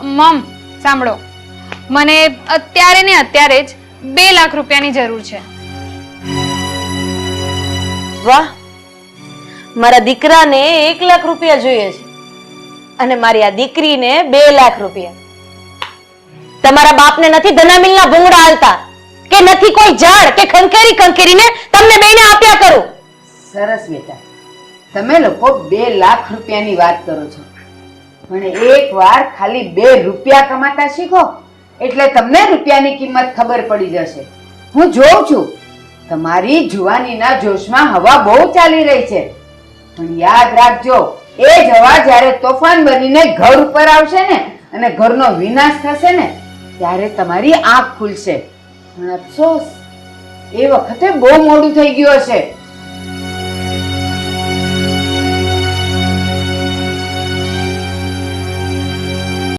મમ સાંભળો, મને અત્યારે ને અત્યારે જ 2 લાખ રૂપિયાની જરૂર છે. વાહ, મારા દીકરાને 1 લાખ રૂપિયા જોઈએ છે અને મારી આ દીકરીને 2 લાખ રૂપિયા. તમારા બાપને નથી ધનામિલના ભૂંગળા હાલતા કે નથી કોઈ ઝાડ કે ખંખેરીને તમને બેને આપ્યા કરું. સરસ બેટા, તમે લોકો 2 લાખ રૂપિયાની વાત કરો છો, પણ એકવાર ખાલી 2 રૂપિયા કમાતા શીખો એટલે તમને રૂપિયાની કિંમત ખબર પડી જશે. હું જોઉં છું તમારી જુવાનીના જોશમાં હવા બહુ ચાલી રહી છે, પણ યાદ રાખજો એ જ હવા જ્યારે તોફાન બનીને ઘર ઉપર આવશે ને અને ઘરનો વિનાશ થશે ને ત્યારે તમારી આંખ ખુલશે. પણ અફસોસ એ વખતે બહુ મોડું થઈ ગયું હશે.